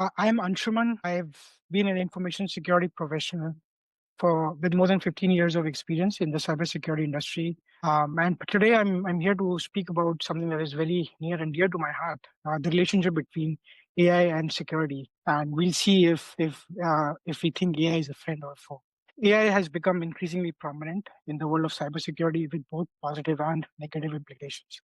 I'm Anshuman. I've been an information security professional for with more than 15 years of experience in the cybersecurity industry. And today I'm here to speak about something that is very near and dear to my heart: the relationship between AI and security. And we'll see if we think AI is a friend or a foe. AI has become increasingly prominent in the world of cybersecurity with both positive and negative implications.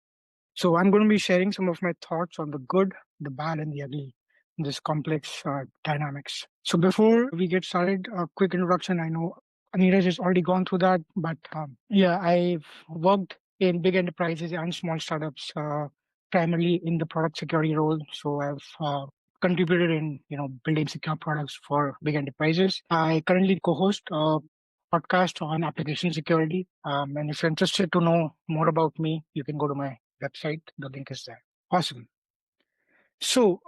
So I'm going to be sharing some of my thoughts on the good, the bad, and the ugly in this complex dynamics. So before we get started, a quick introduction. I know Anita has already gone through that, but yeah, I've worked in big enterprises and small startups, primarily in the product security role. So I've contributed in building secure products for big enterprises. I currently co-host a podcast on application security. And if you're interested to know more about me, you can go to my website. The link is there. Awesome. So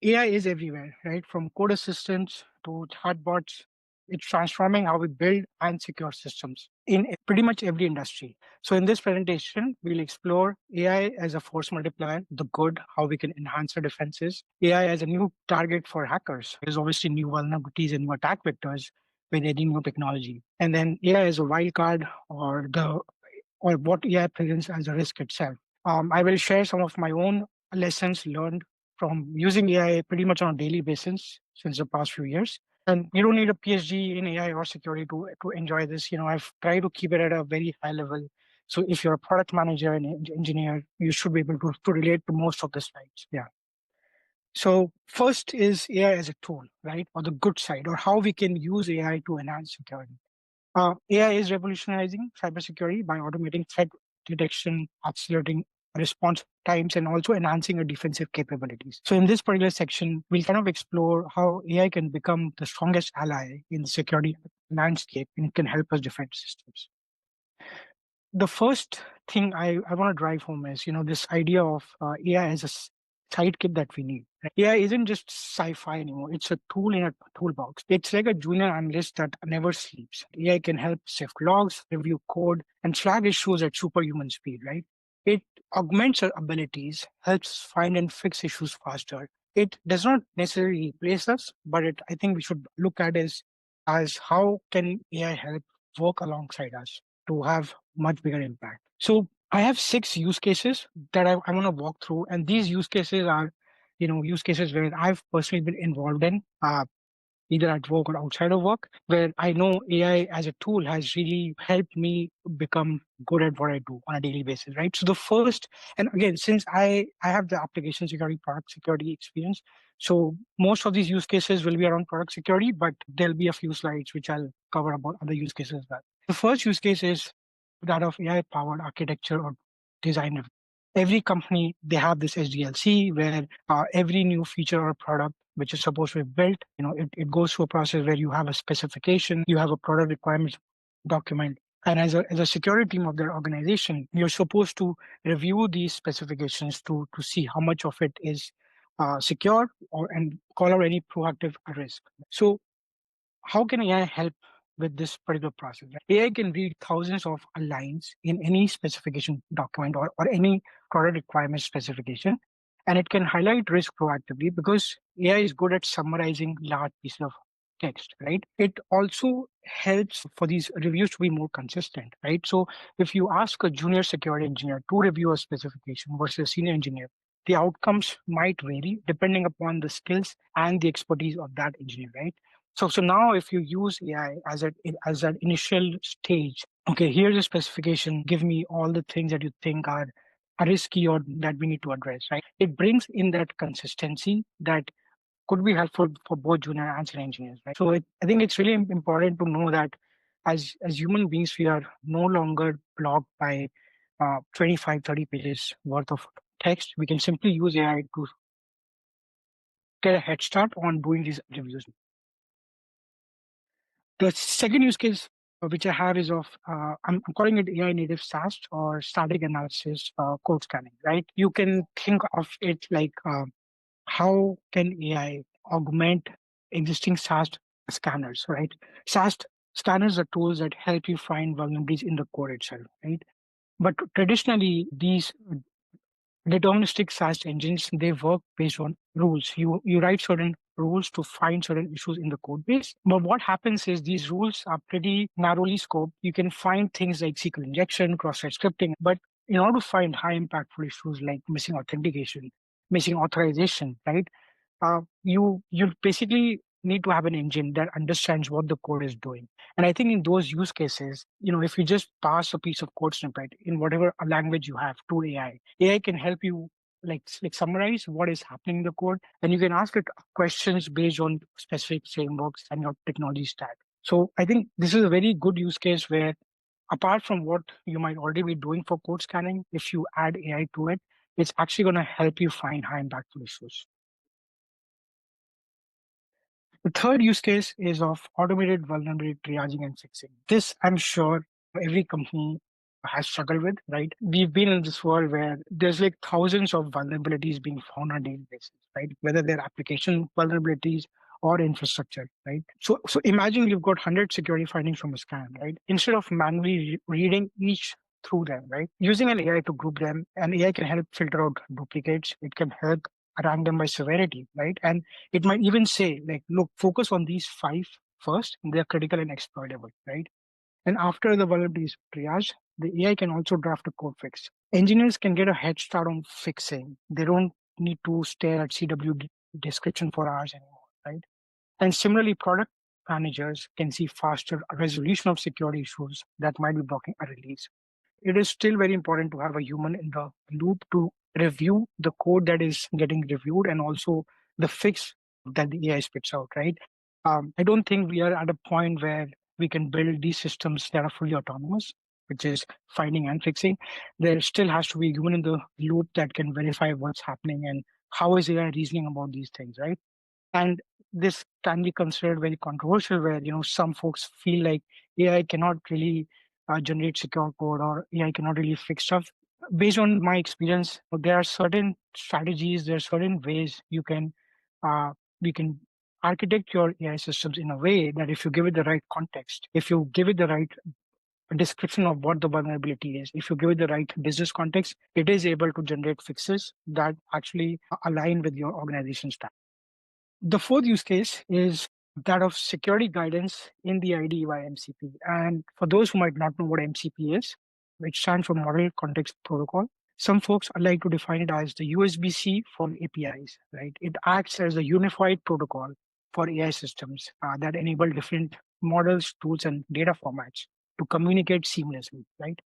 AI is everywhere, right? From code assistants to chatbots, it's transforming how we build and secure systems in pretty much every industry. So in this presentation, we'll explore AI as a force multiplier, the good, how we can enhance our defenses, AI as a new target for hackers. There's obviously new vulnerabilities and new attack vectors with any new technology. And then AI as a wild card or what AI presents as a risk itself. I will share some of my own lessons learned from using AI pretty much on a daily basis since the past few years. And you don't need a PhD in AI or security to enjoy this. I've tried to keep it at a very high level. So if you're a product manager and engineer, you should be able to relate to most of the slides. Yeah. So first is AI as a tool, right? Or the good side, or how we can use AI to enhance security. AI is revolutionizing cybersecurity by automating threat detection, accelerating response times, and also enhancing our defensive capabilities. So, in this particular section, we'll kind of explore how AI can become the strongest ally in the security landscape and it can help us defend systems. The first thing I want to drive home is, this idea of AI as a sidekick that we need. AI isn't just sci-fi anymore. It's a tool in a toolbox. It's like a junior analyst that never sleeps. AI can help sift logs, review code, and flag issues at superhuman speed, right? It augments our abilities, helps find and fix issues faster. It does not necessarily replace us, but I think we should look at it as how can AI help work alongside us to have much bigger impact. So I have 6 use cases that I want to walk through, and these use cases are, use cases where I've personally been involved in, either at work or outside of work, where I know AI as a tool has really helped me become good at what I do on a daily basis, right? So the first, and again, since I have the application security, product security experience, so most of these use cases will be around product security, but there'll be a few slides which I'll cover about other use cases as well. The first use case is that of AI-powered architecture or design. Every company, they have this SDLC where every new feature or product which is supposed to be built, it goes through a process where you have a specification, you have a product requirements document. And as a security team of their organization, you're supposed to review these specifications to see how much of it is secure and call out any proactive risk. So how can AI help with this particular process? AI can read thousands of lines in any specification document or any product requirement specification, and it can highlight risk proactively because AI is good at summarizing large pieces of text, right? It also helps for these reviews to be more consistent, right? So if you ask a junior security engineer to review a specification versus a senior engineer, the outcomes might vary depending upon the skills and the expertise of that engineer, right? So now if you use AI as an initial stage, okay, here's a specification. Give me all the things that you think are risky or that we need to address, right? It brings in that consistency that could be helpful for both junior and senior engineers, right? So I think it's really important to know that as human beings, we are no longer blocked by 25, 30 pages worth of text. We can simply use AI to get a head start on doing these reviews. The second use case which I have is of I'm calling it AI native SAST or static analysis code scanning. Right? You can think of it like how can AI augment existing SAST scanners? Right? SAST scanners are tools that help you find vulnerabilities in the code itself. Right? But traditionally, these deterministic SAST engines they work based on rules. You write certain rules to find certain issues in the code base. But what happens is these rules are pretty narrowly scoped. You can find things like SQL injection, cross-site scripting, but in order to find high impactful issues like missing authentication, missing authorization, right? You basically need to have an engine that understands what the code is doing. And I think in those use cases, if you just pass a piece of code snippet in whatever language you have to AI can help you like summarize what is happening in the code, and you can ask it questions based on specific frameworks and your technology stack. So I think this is a very good use case where, apart from what you might already be doing for code scanning, if you add AI to it, it's actually going to help you find high impactful issues. The third use case is of automated vulnerability triaging and fixing. This, I'm sure, every company has struggled with, right? We've been in this world where there's like thousands of vulnerabilities being found on a daily basis, right? Whether they're application vulnerabilities or infrastructure, right? So imagine you've got 100 security findings from a scan, right? Instead of manually reading each through them, right? Using an AI to group them, and AI can help filter out duplicates. It can help rank them by severity, right? And it might even say, like, look, focus on these five first. They're critical and exploitable, right? And after the vulnerabilities triage, the AI can also draft a code fix. Engineers can get a head start on fixing. They don't need to stare at CW description for hours anymore, right? And similarly, product managers can see faster resolution of security issues that might be blocking a release. It is still very important to have a human in the loop to review the code that is getting reviewed and also the fix that the AI spits out, right? I don't think we are at a point where we can build these systems that are fully autonomous, which is finding and fixing. There still has to be a human in the loop that can verify what's happening and how is AI reasoning about these things, right? And this can be considered very controversial, where some folks feel like AI cannot really generate secure code, or AI cannot really fix stuff. Based on my experience, there are certain strategies, there are certain ways uh, you can architect your AI systems in a way that if you give it the right context, if you give it the right description of what the vulnerability is, if you give it the right business context, it is able to generate fixes that actually align with your organization's strategy. The fourth use case is that of security guidance in the IDE by MCP. And for those who might not know what MCP is, which stands for Model Context Protocol, some folks like to define it as the USB-C for APIs, right? It acts as a unified protocol for AI systems that enable different models, tools, and data formats to communicate seamlessly, right?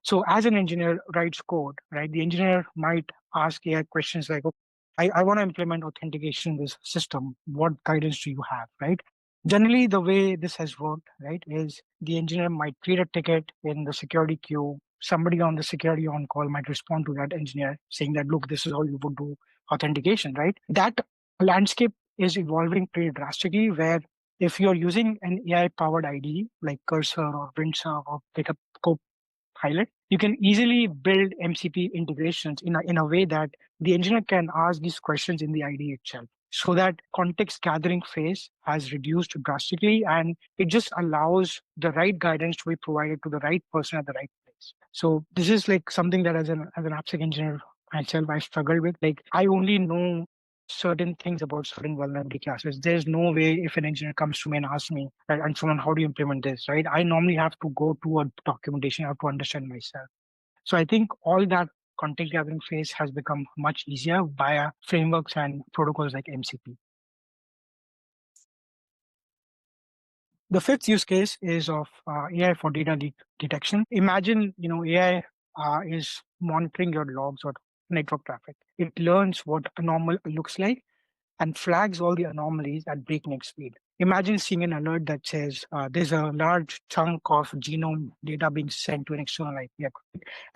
So as an engineer writes code, right, the engineer might ask AI questions like, okay, I want to implement authentication in this system. What guidance do you have, right? Generally, the way this has worked, right, is the engineer might create a ticket in the security queue. Somebody on the security on call might respond to that engineer saying that, look, this is how you would do authentication, right? That landscape is evolving pretty drastically, where if you're using an AI powered IDE like Cursor or Windsurf or GitHub Pilot, you can easily build MCP integrations in a way that the engineer can ask these questions in the IDE itself. So that context gathering phase has reduced drastically, and it just allows the right guidance to be provided to the right person at the right place. So this is like something that as an AppSec engineer myself, I struggled with. Like, I only know certain things about certain vulnerability classes. There's no way if an engineer comes to me and asks me, right, and someone, how do you implement this, right? I normally have to go to a documentation, I have to understand myself. So I think all that context gathering phase has become much easier via frameworks and protocols like MCP. The fifth use case is of AI for data detection. Imagine, AI is monitoring your logs or network traffic. It learns what a normal looks like and flags all the anomalies at breakneck speed. Imagine seeing an alert that says there's a large chunk of genome data being sent to an external IP,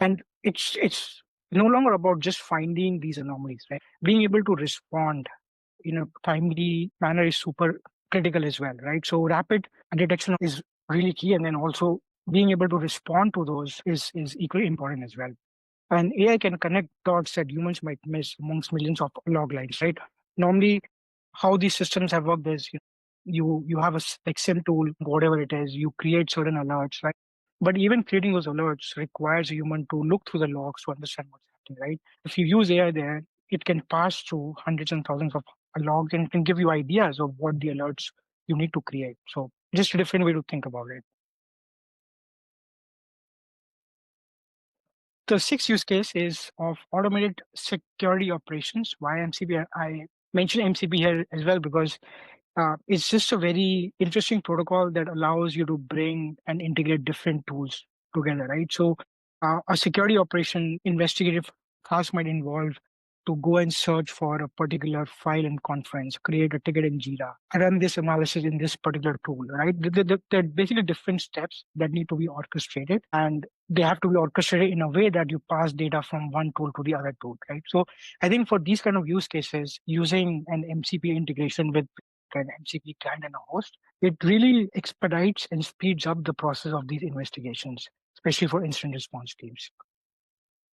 and it's no longer about just finding these anomalies, right? Being able to respond in a timely manner is super critical as well, right? So rapid detection is really key, and then also being able to respond to those is equally important as well. And AI can connect dots that humans might miss amongst millions of log lines, right? Normally, how these systems have worked is you have a like SIM tool, whatever it is, you create certain alerts, right? But even creating those alerts requires a human to look through the logs to understand what's happening, right? If you use AI there, it can pass through hundreds and thousands of logs and can give you ideas of what the alerts you need to create. So just a different way to think about it. The sixth use case is of automated security operations. Why MCP? I mentioned MCP here as well because it's just a very interesting protocol that allows you to bring and integrate different tools together, right? So, a security operation investigative task might involve to go and search for a particular file in Conference, create a ticket in Jira, run this analysis in this particular tool, right? They're basically different steps that need to be orchestrated, and they have to be orchestrated in a way that you pass data from one tool to the other tool, right? So, I think for these kind of use cases, using an MCP integration with an MCP client and a host, it really expedites and speeds up the process of these investigations, especially for incident response teams.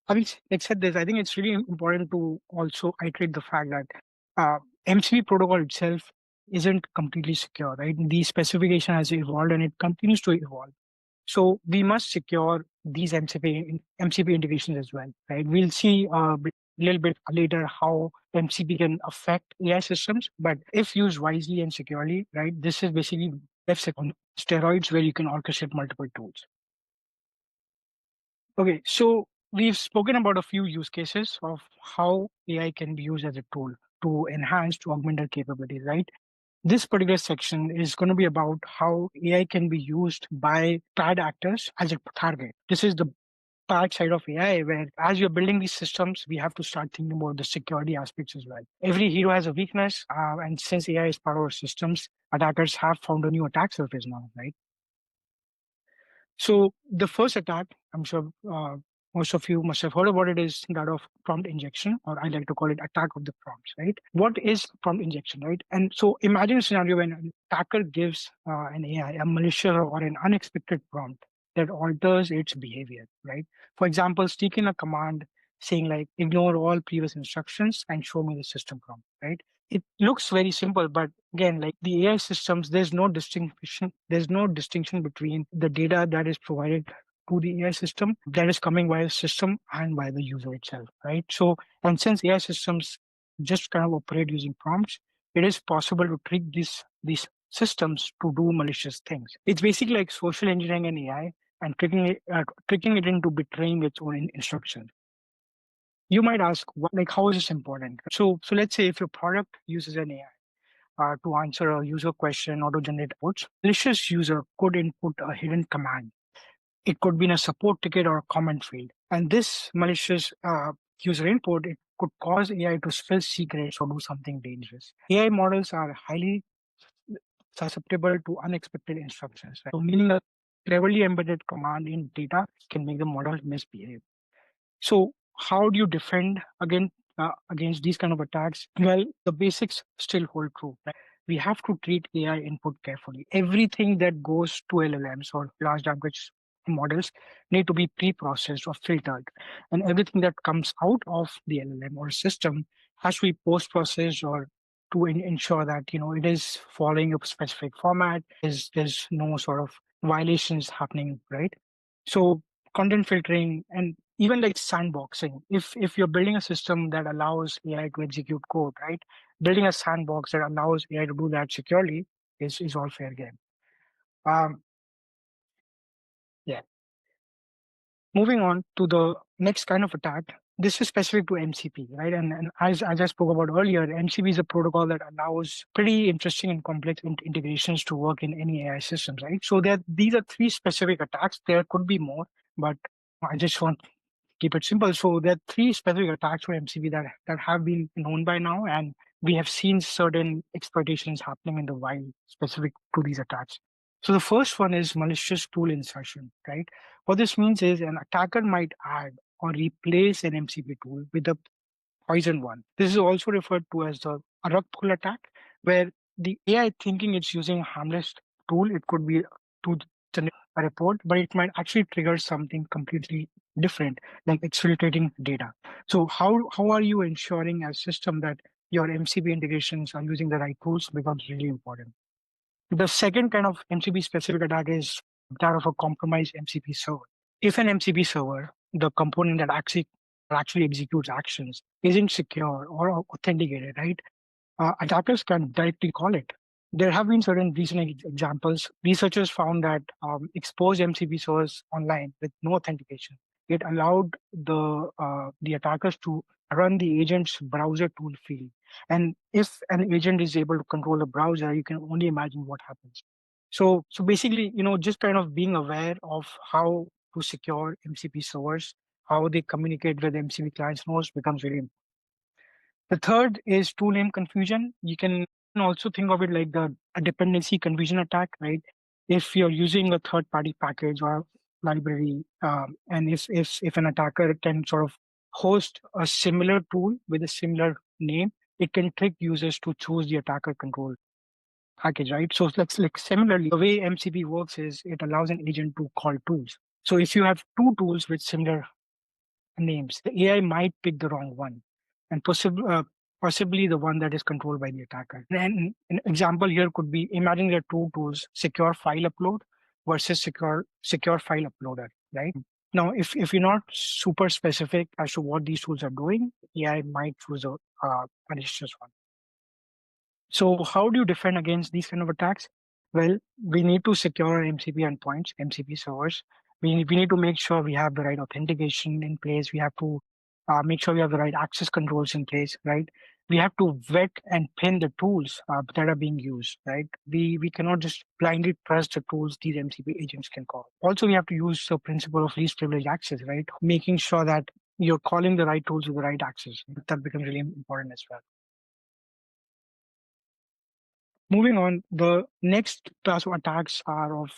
Having said this, I think it's really important to also iterate the fact that MCP protocol itself isn't completely secure, right? The specification has evolved and it continues to evolve. So we must secure these MCP integrations as well, right? We'll see little bit later how MCP can affect AI systems, but if used wisely and securely, right, this is basically DevSec on steroids where you can orchestrate multiple tools. Okay, so we've spoken about a few use cases of how AI can be used as a tool to enhance, to augment our capabilities, right? This particular section is going to be about how AI can be used by bad actors as a target. This is the bad side of AI, where as you're building these systems, we have to start thinking about the security aspects as well. Every hero has a weakness, and since AI is part of our systems, attackers have found a new attack surface now, right? So the first attack, I'm sure most of you must have heard about it, is that of prompt injection, or I like to call it attack of the prompts, right? What is prompt injection, right? And so imagine a scenario when an attacker gives an AI a malicious or an unexpected prompt that alters its behavior, right? For example, stick in a command saying like ignore all previous instructions and show me the system prompt, right? It looks very simple, but again, like the AI systems, there's no distinction between the data that is provided to the AI system that is coming by the system and by the user itself, right? So, and since AI systems just kind of operate using prompts, it is possible to trick these systems to do malicious things. It's basically like social engineering an AI and tricking it into betraying its own instructions. You might ask, like, how is this important? So let's say if your product uses an AI to answer a user question or to generate reports, malicious user could input a hidden command. It could be in a support ticket or a comment field. And this malicious user input, it could cause AI to spill secrets or do something dangerous. AI models are highly susceptible to unexpected instructions. Right? So meaning a cleverly embedded command in data can make the model misbehave. So how do you defend against these kind of attacks? Well, the basics still hold true. Right? We have to treat AI input carefully. Everything that goes to LLMs or large language models need to be pre-processed or filtered, and everything that comes out of the LLM or system has to be post-processed or to ensure that it is following a specific format. There's no sort of violations happening, right? So content filtering and even like sandboxing. If you're building a system that allows AI to execute code, right? Building a sandbox that allows AI to do that securely is all fair game. Um, yeah. Moving on to the next kind of attack. This is specific to MCP, right? And as I spoke about earlier, MCP is a protocol that allows pretty interesting and complex integrations to work in any AI systems, right? So these are three specific attacks. There could be more, but I just want keep it simple. So there are three specific attacks for MCP that have been known by now, and we have seen certain exploitations happening in the wild specific to these attacks. So the first one is malicious tool insertion, right? What this means is an attacker might add or replace an MCP tool with a poison one. This is also referred to as the rug pull attack, where the AI thinking it's using a harmless tool. It could be to generate a report, but it might actually trigger something completely different, like exfiltrating data. So how are you ensuring as system that your MCP integrations are using the right tools becomes really important. The second kind of MCP specific attack is that of a compromised MCP server. If an MCP server, the component that actually executes actions, isn't secure or authenticated, right? attackers can directly call it. There have been certain recent examples. Researchers found that exposed MCP servers online with no authentication, it allowed the attackers to run the agent's browser tool freely. And if an agent is able to control a browser, you can only imagine what happens. So basically, just kind of being aware of how to secure MCP servers, how they communicate with MCP clients nodes becomes really important. The third is tool name confusion. You can also think of it like a dependency confusion attack, right? If you're using a third-party package or library, and if an attacker can sort of host a similar tool with a similar name, it can trick users to choose the attacker control package, right? So like similarly, the way MCP works is it allows an agent to call tools. So if you have two tools with similar names, the AI might pick the wrong one, and possibly the one that is controlled by the attacker. And an example here could be: imagine there are two tools, secure file upload versus secure file uploader, right? Now, if you're not super specific as to what these tools are doing, AI might choose a malicious one. So how do you defend against these kind of attacks? Well, we need to secure our MCP endpoints, MCP servers. We need to make sure we have the right authentication in place. We have to make sure we have the right access controls in place, right? We have to vet and pin the tools that are being used, right? We cannot just blindly trust the tools these MCP agents can call. Also, we have to use the principle of least privilege access, right? Making sure that you're calling the right tools with the right access. That becomes really important as well. Moving on, the next class of attacks are of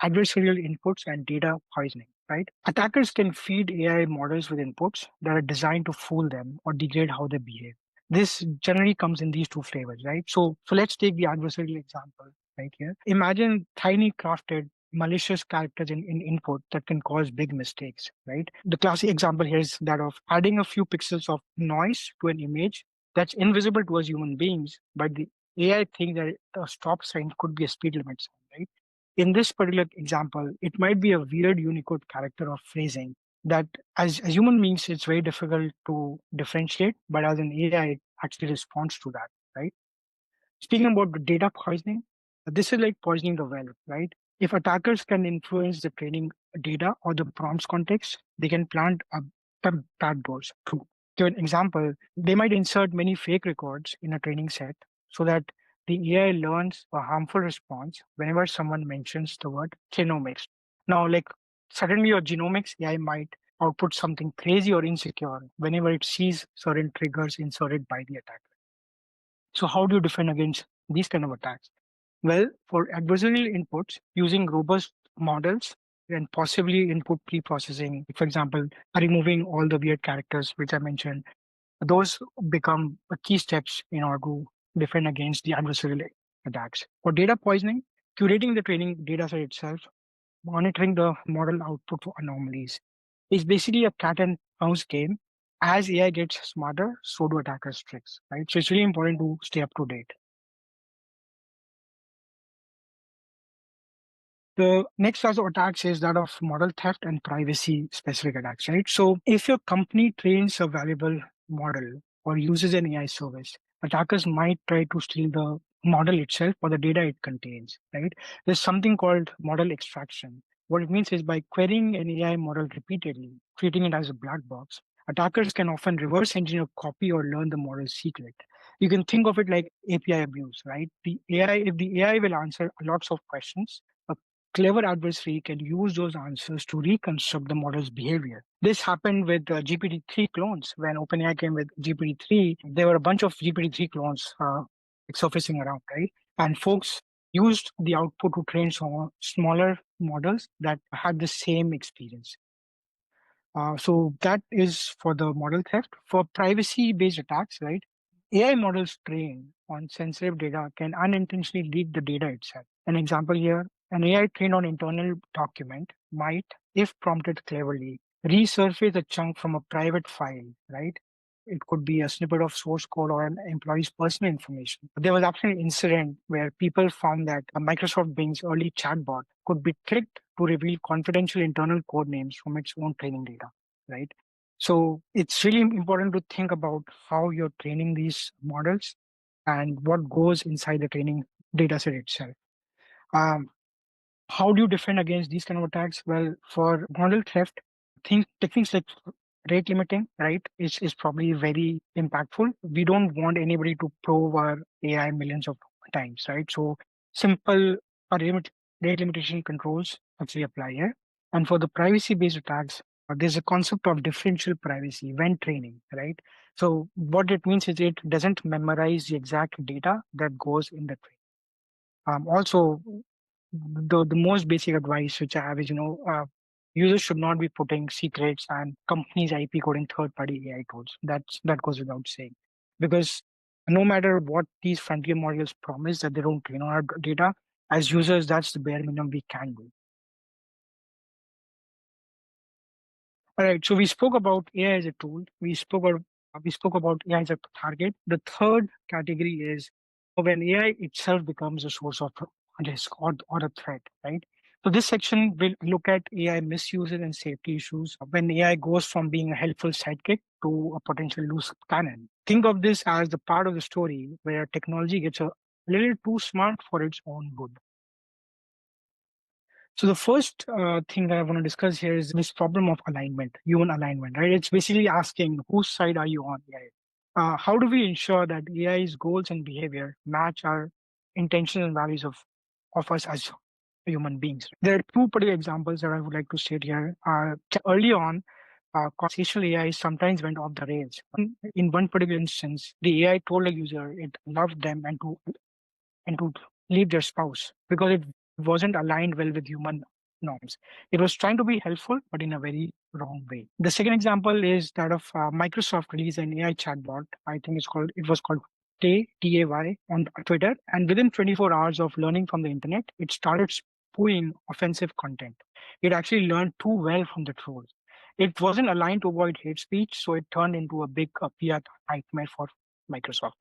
adversarial inputs and data poisoning, right? Attackers can feed AI models with inputs that are designed to fool them or degrade how they behave. This generally comes in these two flavors, right? So let's take the adversarial example right here. Imagine tiny crafted malicious characters in input that can cause big mistakes, right? The classic example here is that of adding a few pixels of noise to an image that's invisible to us human beings, but the AI thinks that a stop sign could be a speed limit sign, right? In this particular example, it might be a weird Unicode character or phrasing that as human beings, it's very difficult to differentiate, but as an AI, it actually responds to that, right? Speaking about the data poisoning, this is like poisoning the well, right? If attackers can influence the training data or the prompts context, they can plant backdoors. To give an example, they might insert many fake records in a training set so that the AI learns a harmful response whenever someone mentions the word genomics. Now, like suddenly your genomics, AI might output something crazy or insecure whenever it sees certain triggers inserted by the attacker. So how do you defend against these kind of attacks? Well, for adversarial inputs, using robust models and possibly input pre-processing, for example, removing all the weird characters which I mentioned, those become key steps in order to defend against the adversarial attacks. For data poisoning, curating the training data set itself, monitoring the model output for anomalies, is basically a cat and mouse game. As AI gets smarter, so do attackers' tricks, right? So it's really important to stay up to date. The next class of attacks is that of model theft and privacy specific attacks, right? So if your company trains a valuable model or uses an AI service, attackers might try to steal the model itself or the data it contains, right? There's something called model extraction. What it means is by querying an AI model repeatedly, treating it as a black box, attackers can often reverse engineer, copy, or learn the model's secret. You can think of it like API abuse, right? If the AI will answer lots of questions, a clever adversary can use those answers to reconstruct the model's behavior. This happened with GPT-3 clones. When OpenAI came with GPT-3, there were a bunch of GPT-3 clones surfacing around, right? And folks used the output to train smaller models that had the same experience. So that is for the model theft. For privacy-based attacks, right? AI models trained on sensitive data can unintentionally leak the data itself. An example here, an AI trained on internal document might, if prompted cleverly, resurface a chunk from a private file, right? It could be a snippet of source code or an employee's personal information. There was actually an incident where people found that a Microsoft Bing's early chatbot could be tricked to reveal confidential internal code names from its own training data, right? So it's really important to think about how you're training these models. and what goes inside the training data set itself. Um, how do you defend against these kind of attacks? Well, for model theft, think techniques like rate limiting, right, is probably very impactful. We don't want anybody to probe our AI millions of times, right? So simple limit, rate limitation controls actually apply here. And for the privacy-based attacks, there's a concept of differential privacy when training, right? So what it means is it doesn't memorize the exact data that goes in the training. Also, the most basic advice which I have is, users should not be putting secrets and companies' IP code in third-party AI tools. That goes without saying, because no matter what these frontier models promise that they don't train on our data, as users, that's the bare minimum we can do. All right. So we spoke about AI as a tool. We spoke about AI as a target. The third category is when AI itself becomes a source of risk or a threat, right? So this section will look at AI misuses and safety issues when AI goes from being a helpful sidekick to a potential loose cannon. Think of this as the part of the story where technology gets a little too smart for its own good. So the first thing that I want to discuss here is this problem of alignment, human alignment, right? It's basically asking whose side are you on AI? How do we ensure that AI's goals and behavior match our intentions and values of us as human beings? There are two particular examples that I would like to state here. Early on, conversational AI sometimes went off the rails. In one particular instance, the AI told a user it loved them and to leave their spouse because it wasn't aligned well with human norms. It was trying to be helpful, but in a very wrong way. The second example is that of Microsoft released an AI chatbot. I think it was called Tay on Twitter, and within 24 hours of learning from the internet, it started spewing offensive content. It actually learned too well from the trolls. It wasn't aligned to avoid hate speech, so it turned into a big PR nightmare for Microsoft.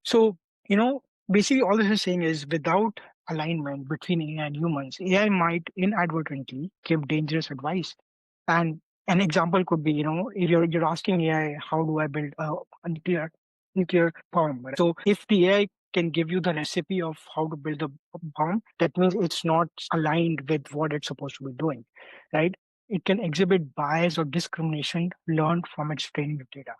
So, you know, basically all this is saying is without alignment between AI and humans, AI might inadvertently give dangerous advice. And an example could be, if you're asking AI, how do I build a nuclear bomb? Right? So if the AI can give you the recipe of how to build a bomb, that means it's not aligned with what it's supposed to be doing, right? It can exhibit bias or discrimination learned from its training data,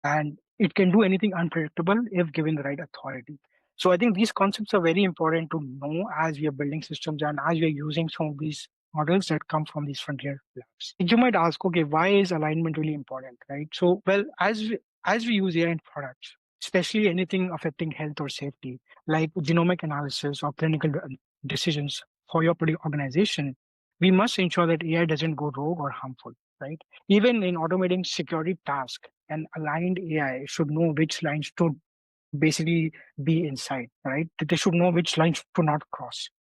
and it can do anything unpredictable if given the right authority. So I think these concepts are very important to know as we are building systems and as we are using some of these models that come from these frontier labs. You might ask, okay, why is alignment really important, right? So, well, as we use AI in products, especially anything affecting health or safety, like genomic analysis or clinical decisions for your particular organization, we must ensure that AI doesn't go rogue or harmful, right? Even in automating security tasks, an aligned AI should know which lines to basically be inside, right? They should know which lines to not cross.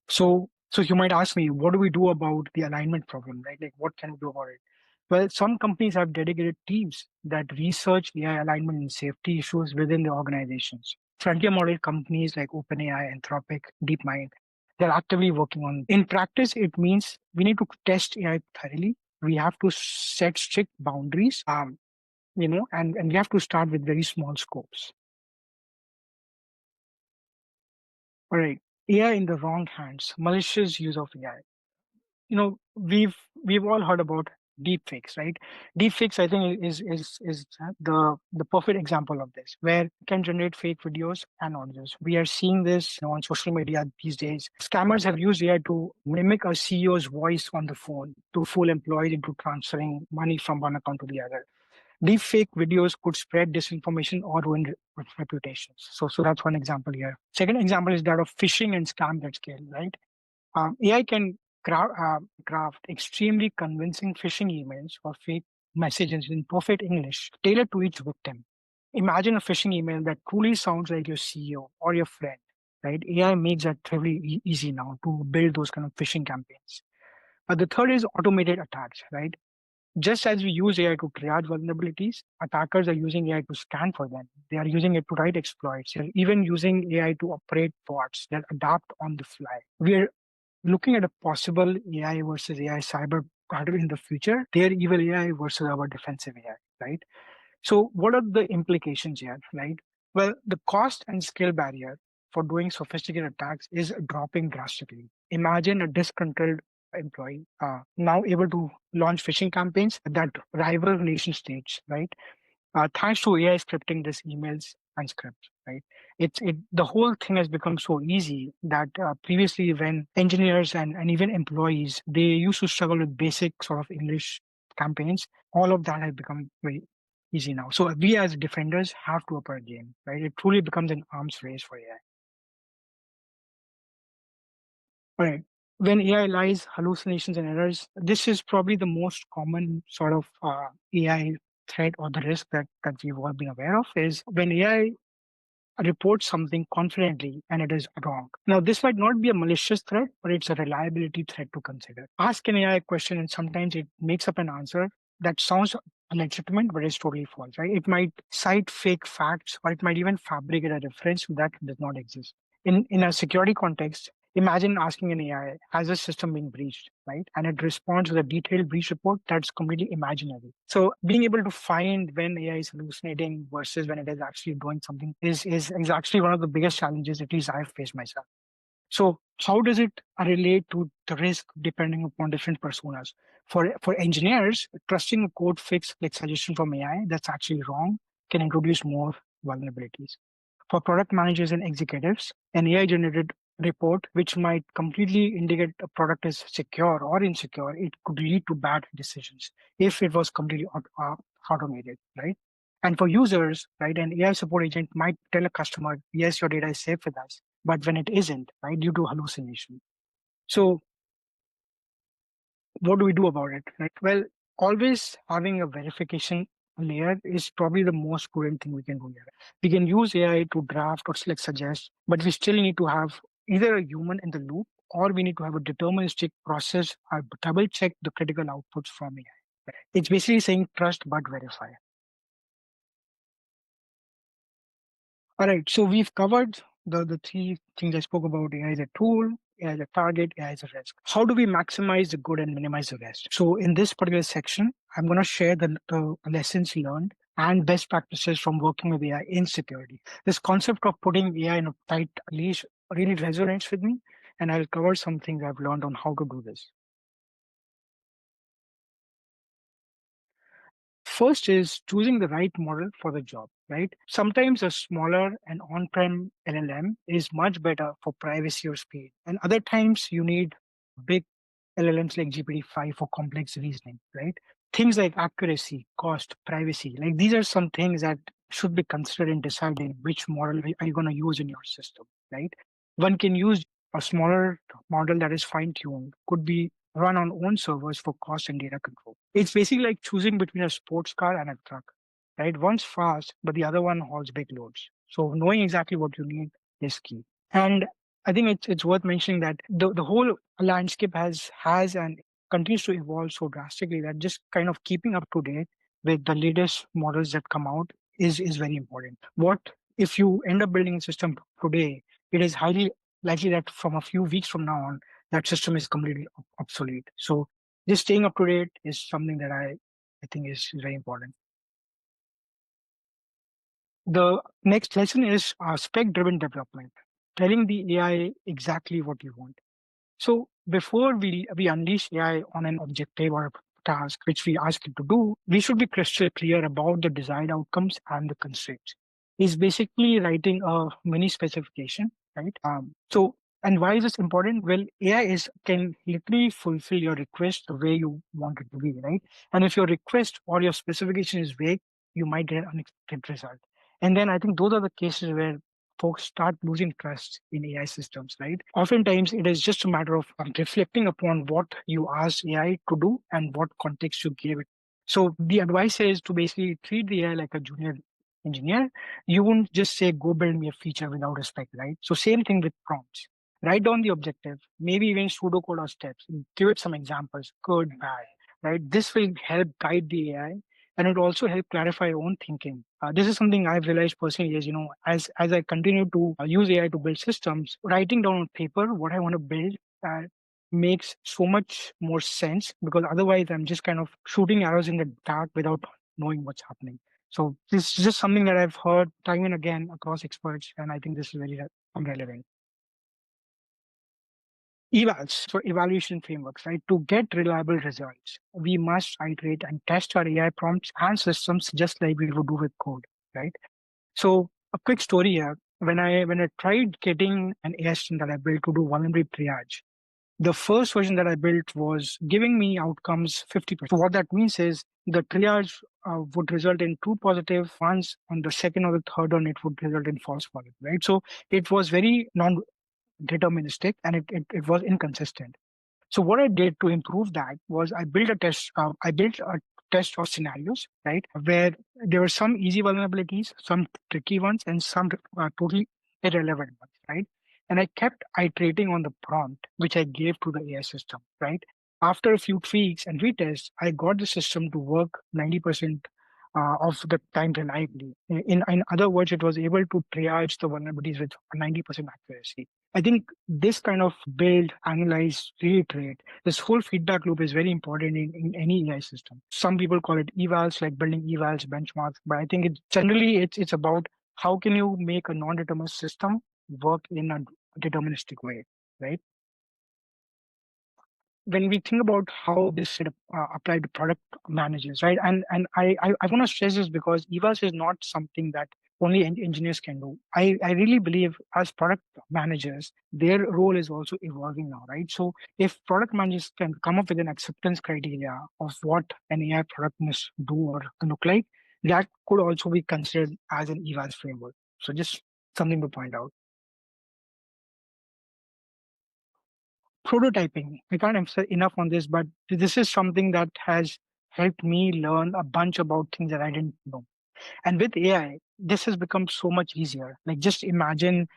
So you might ask me, what do we do about the alignment problem, right? Like, what can we do about it? Well, some companies have dedicated teams that research AI alignment and safety issues within the organizations. Frontier model companies like OpenAI, Anthropic, DeepMind, they're actively working on. In practice, it means we need to test AI thoroughly. We have to set strict boundaries, and we have to start with very small scopes. All right. AI in the wrong hands, malicious use of AI. We've all heard about deepfakes, right? Deepfakes, I think, is the perfect example of this, where you can generate fake videos and audios. We are seeing this, on social media these days. Scammers have used AI to mimic a CEO's voice on the phone to fool employees into transferring money from one account to the other. Deepfake videos could spread disinformation or ruin reputations. So that's one example here. Second example is that of phishing and scam at scale, right? AI can craft extremely convincing phishing emails or fake messages in perfect English, tailored to each victim. Imagine a phishing email that truly sounds like your CEO or your friend, right? AI makes that really easy now to build those kind of phishing campaigns. The third is automated attacks, right? Just as we use AI to triage vulnerabilities, attackers are using AI to scan for them. They are using it to write exploits. They're even using AI to operate bots that adapt on the fly. We're looking at a possible AI versus AI cyber battle in the future. Their evil AI versus our defensive AI, right? So, what are the implications here, right? Well, the cost and skill barrier for doing sophisticated attacks is dropping drastically. Imagine a disgruntled employee now able to launch phishing campaigns that rival nation states, right? Thanks to AI scripting these emails and scripts, right? The whole thing has become so easy that previously when engineers and even employees, they used to struggle with basic sort of English campaigns, all of that has become very easy now. So we as defenders have to up our game, right? It truly becomes an arms race for AI. All right. When AI lies, hallucinations, and errors, this is probably the most common sort of AI threat or the risk that we've all been aware of is when AI reports something confidently and it is wrong. Now, this might not be a malicious threat, but it's a reliability threat to consider. Ask an AI a question and sometimes it makes up an answer that sounds legitimate, but is totally false, right? It might cite fake facts or it might even fabricate a reference that does not exist. In a security context, imagine asking an AI, has a system been breached, right? And it responds with a detailed breach report that's completely imaginary. So being able to find when AI is hallucinating versus when it is actually doing something is actually one of the biggest challenges, at least I've faced myself. So how does it relate to the risk depending upon different personas? For engineers, trusting a code fix like suggestion from AI that's actually wrong can introduce more vulnerabilities. For product managers and executives, an AI generated report which might completely indicate a product is secure or insecure, it could lead to bad decisions if it was completely automated, right? And for users, right, an AI support agent might tell a customer, yes, your data is safe with us, but when it isn't, right, due to hallucination. So what do we do about it? Right? Well, always having a verification layer is probably the most prudent thing we can do here. We can use AI to draft or select suggest, but we still need to have either a human in the loop or we need to have a deterministic process or double check the critical outputs from AI. It's basically saying trust but verify. All right, so we've covered the three things I spoke about. AI as a tool, AI as a target, AI as a risk. How do we maximize the good and minimize the rest? So in this particular section, I'm going to share the lessons learned and best practices from working with AI in security. This concept of putting AI in a tight leash really resonates with me, and I'll cover some things I've learned on how to do this. First is choosing the right model for the job, right? Sometimes a smaller and on-prem LLM is much better for privacy or speed. And other times you need big LLMs like GPT-5 for complex reasoning, right? Things like accuracy, cost, privacy, like these are some things that should be considered in deciding which model are you going to use in your system, right? One can use a smaller model that is fine-tuned, could be run on own servers for cost and data control. It's basically like choosing between a sports car and a truck, right? One's fast, but the other one hauls big loads. So knowing exactly what you need is key. And I think it's worth mentioning that the whole landscape has and continues to evolve so drastically that just kind of keeping up to date with the latest models that come out is very important. What if you end up building a system today? It is highly likely that from a few weeks from now on, that system is completely obsolete. So just staying up to date is something that I think is very important. The next lesson is spec driven development, telling the AI exactly what you want. So before we unleash AI on an objective or a task which we ask it to do, we should be crystal clear about the desired outcomes and the constraints. It's basically writing a mini specification, right? And why is this important? Well, AI is can literally fulfill your request the way you want it to be, right? And if your request or your specification is vague, you might get an unexpected result. And then I think those are the cases where folks start losing trust in AI systems, right? Oftentimes, it is just a matter of reflecting upon what you asked AI to do and what context you gave it. So the advice is to basically treat the AI like a junior engineer. You wouldn't just say, go build me a feature without respect, right? So same thing with prompts. Write down the objective, maybe even pseudocode or steps, and give it some examples, good, bad, right? This will help guide the AI and it also help clarify your own thinking. This is something I've realized personally is, as I continue to use AI to build systems, writing down on paper what I want to build makes so much more sense because otherwise I'm just kind of shooting arrows in the dark without knowing what's happening. So this is just something that I've heard time and again across experts, and I think this is very relevant. Evals, so evaluation frameworks, right? To get reliable results, we must iterate and test our AI prompts and systems just like we would do with code, right? So a quick story here. When I tried getting an AI system that I built to do vulnerability triage, the first version that I built was giving me outcomes 50%. So what that means is the triage would result in true positive ones on the second or the third one, it would result in false positive, right? So it was very non-deterministic and it was inconsistent. So what I did to improve that was I built a test. I built a test of scenarios, right, where there were some easy vulnerabilities, some tricky ones, and some totally irrelevant ones, right. And I kept iterating on the prompt which I gave to the AI system, right. After a few tweaks and retests, I got the system to work 90% of the time reliably. In other words, it was able to triage the vulnerabilities with 90% accuracy. I think this kind of build, analyze, reiterate, this whole feedback loop is very important in any AI system. Some people call it evals, like building evals, benchmarks, but I think it's about how can you make a non-deterministic system work in a deterministic way, right? When we think about how this should apply to product managers, right? And I want to stress this because EVAS is not something that only engineers can do. I really believe as product managers, their role is also evolving now, right? So if product managers can come up with an acceptance criteria of what an AI product must do or look like, that could also be considered as an EVAS framework. So just something to point out. Prototyping. I can't emphasize enough on this, but this is something that has helped me learn a bunch about things that I didn't know. And with AI, this has become so much easier. Like just imagine,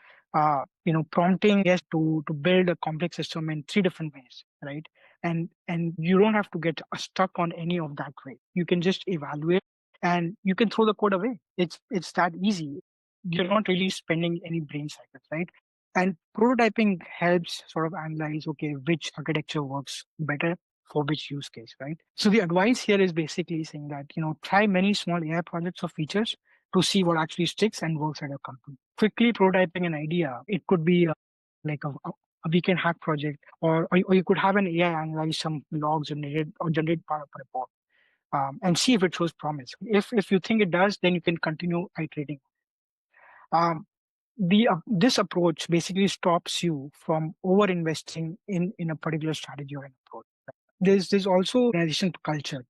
prompting yes to build a complex system in three different ways, right? And you don't have to get stuck on any of that way. You can just evaluate, and you can throw the code away. It's that easy. You're not really spending any brain cycles, right? And prototyping helps sort of analyze, okay, which architecture works better for which use case, right? So the advice here is basically saying that, try many small AI projects or features to see what actually sticks and works at your company. Quickly prototyping an idea, it could be like a weekend hack project, or you could have an AI analyze some logs or generate part of a report, and see if it shows promise. If you think it does, then you can continue iterating. Um, this approach basically stops you from over investing in a particular strategy or an approach. There's also organization culture.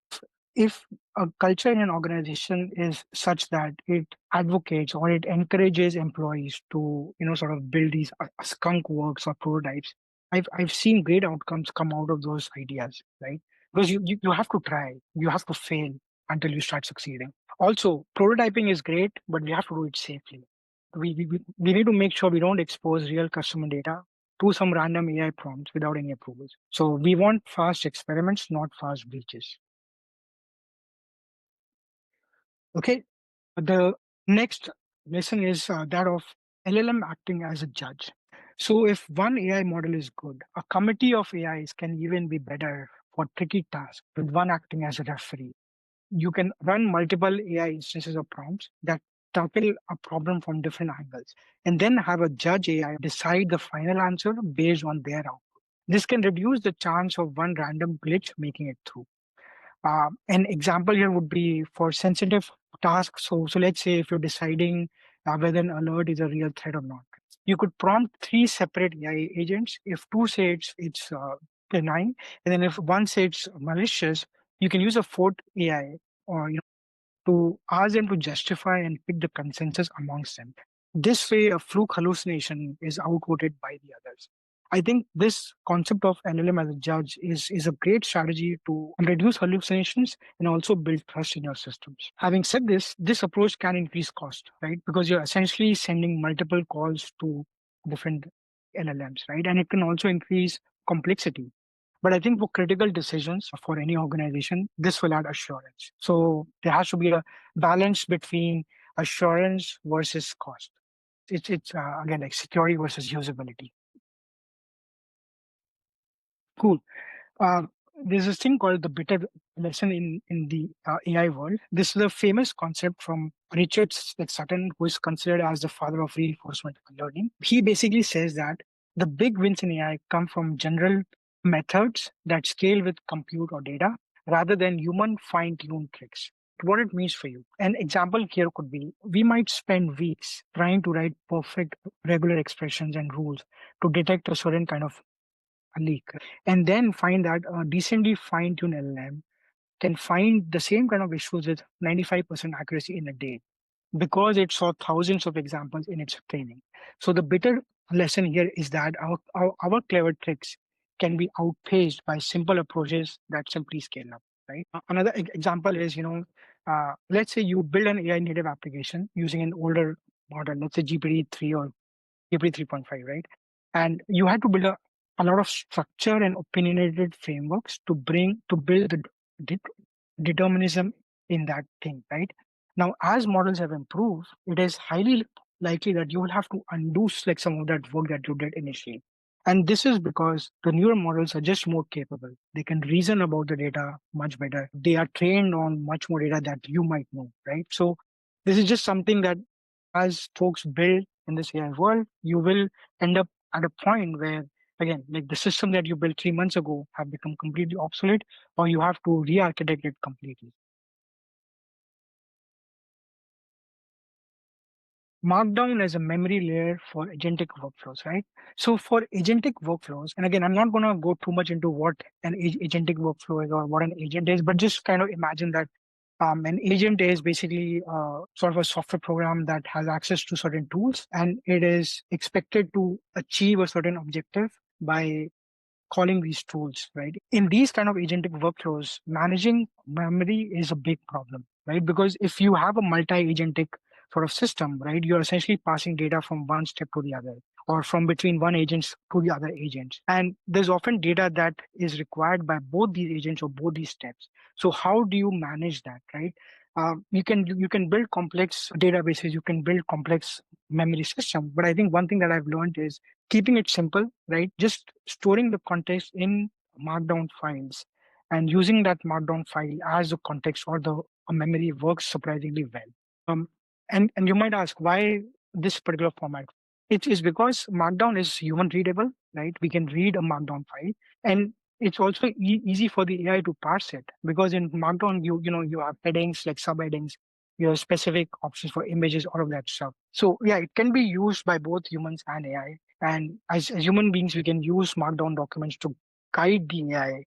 If a culture in an organization is such that it advocates or it encourages employees to sort of build these skunk works or prototypes, I've seen great outcomes come out of those ideas, right? Because you have to try, you have to fail until you start succeeding. Also, prototyping is great, but we have to do it safely. We need to make sure we don't expose real customer data to some random AI prompts without any approvals. So we want fast experiments, not fast breaches. Okay. The next lesson is that of LLM acting as a judge. So if one AI model is good, a committee of AIs can even be better for tricky tasks with one acting as a referee. You can run multiple AI instances of prompts that tackle a problem from different angles and then have a judge AI decide the final answer based on their output. This can reduce the chance of one random glitch making it through. An example here would be for sensitive tasks. So let's say if you're deciding whether an alert is a real threat or not, you could prompt three separate AI agents. If two say it's benign, and then if one says it's malicious, you can use a fourth AI or to ask them to justify and pick the consensus amongst them. This way, a fluke hallucination is outvoted by the others. I think this concept of LLM as a judge is a great strategy to reduce hallucinations and also build trust in your systems. Having said this approach can increase cost, right? Because you're essentially sending multiple calls to different LLMs, right? And it can also increase complexity. But I think for critical decisions for any organization, this will add assurance. So there has to be a balance between assurance versus cost. It's again like security versus usability. Cool. Uh, there's this thing called the lesson in the AI world. This is a famous concept from Richard Sutton, who is considered as the father of reinforcement learning. He basically says that the big wins in AI come from general methods that scale with compute or data rather than human fine-tuned tricks. What it means for you. An example here could be we might spend weeks trying to write perfect regular expressions and rules to detect a certain kind of a leak, and then find that a decently fine-tuned LLM can find the same kind of issues with 95% accuracy in a day because it saw thousands of examples in its training. So the bitter lesson here is that our clever tricks can be outpaced by simple approaches that simply scale up, right? Another example is, let's say you build an AI native application using an older model, let's say GPT-3 or GPT 3.5, right? And you had to build a lot of structure and opinionated frameworks to build the determinism in that thing, right? Now, as models have improved, it is highly likely that you will have to undo like some of that work that you did initially. And this is because the newer models are just more capable. They can reason about the data much better. They are trained on much more data that you might know, right? So this is just something that as folks build in this AI world, you will end up at a point where, again, like the system that you built 3 months ago have become completely obsolete, or you have to re-architect it completely. Markdown as a memory layer for agentic workflows, right? So for agentic workflows, and again, I'm not going to go too much into what an agentic workflow is or what an agent is, but just kind of imagine that an agent is basically sort of a software program that has access to certain tools, and it is expected to achieve a certain objective by calling these tools, right? In these kind of agentic workflows, managing memory is a big problem, right? Because if you have a multi-agentic sort of system, right, you're essentially passing data from one step to the other or from between one agent to the other agent. And there's often data that is required by both these agents or both these steps. So how do you manage that, right? You can build complex databases, you can build complex memory system, but I think one thing that I've learned is keeping it simple, right? Just storing the context in markdown files and using that markdown file as a context or the a memory works surprisingly well. And you might ask why this particular format. It is because markdown is human readable, right? We can read a markdown file, and it's also easy for the AI to parse it because in markdown you have headings like subheadings, you have specific options for images, all of that stuff. So yeah, it can be used by both humans and AI. And as human beings, we can use markdown documents to guide the AI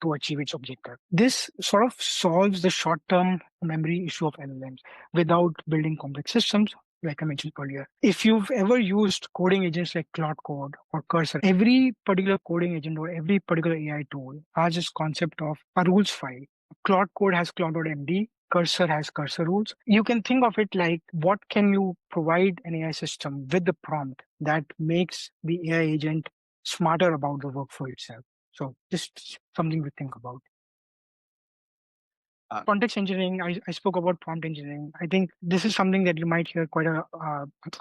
to achieve its objective. This sort of solves the short term memory issue of LLMs without building complex systems, like I mentioned earlier. If you've ever used coding agents like Claude Code or Cursor, every particular coding agent or every particular AI tool has this concept of a rules file. Claude Code has Claude.md, Cursor has Cursor rules. You can think of it like what can you provide an AI system with the prompt that makes the AI agent smarter about the workflow itself. So just something to think about. Context engineering, I spoke about prompt engineering. I think this is something that you might hear quite a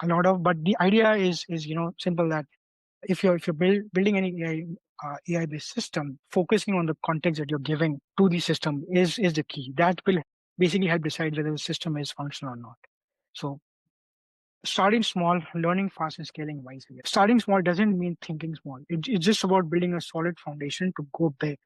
lot of, but the idea is simple that if you're building any AI based system, focusing on the context that you're giving to the system is the key. That will basically help decide whether the system is functional or not. So starting small, learning fast, and scaling wisely. Starting small doesn't mean thinking small. It's just about building a solid foundation to go big,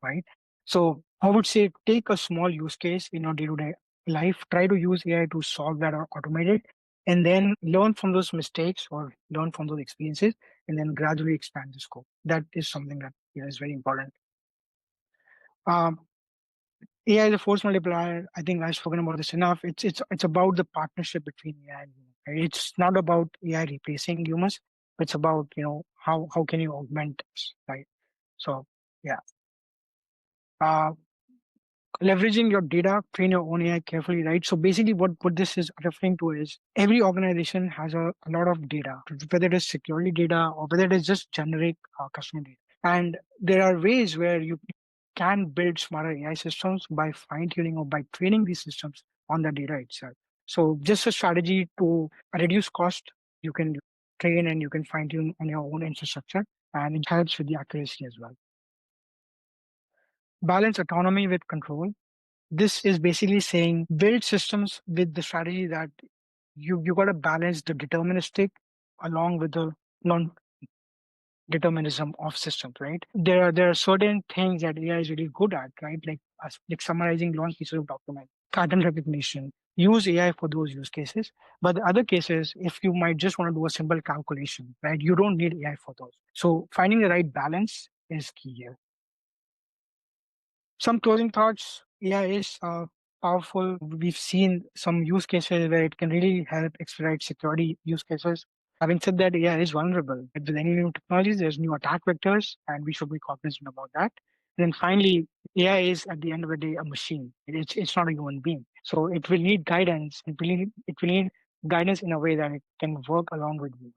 right? So I would say take a small use case in your day-to-day life, try to use AI to solve that or automate it, and then learn from those mistakes or learn from those experiences, and then gradually expand the scope. That is something that is very important. Um, AI is a force multiplier. I think I've spoken about this enough. It's about the partnership between AI and human. Right? It's not about AI replacing humans. It's about how can you augment us, right? So yeah, uh, leveraging your data, train your own AI carefully, right? So basically, what this is referring to is every organization has a lot of data, whether it is security data or whether it is just generic customer data. And there are ways where you can build smarter AI systems by fine tuning or by training these systems on the data itself. So just a strategy to reduce cost, you can train and you can fine tune on your own infrastructure, and it helps with the accuracy as well. Balance autonomy with control. This is basically saying build systems with the strategy that you got to balance the deterministic along with the non determinism of systems, right? There are certain things that AI is really good at, right? Like summarizing long pieces of document, pattern recognition. Use AI for those use cases. But the other cases, if you might just want to do a simple calculation, right? You don't need AI for those. So finding the right balance is key here. Some closing thoughts. AI is powerful. We've seen some use cases where it can really help expedite security use cases. Having said that, AI is vulnerable. With any new technologies, there's new attack vectors, and we should be cognizant about that. And then finally, AI is at the end of the day a machine. It's not a human being. So it will need guidance. It will need guidance in a way that it can work along with you.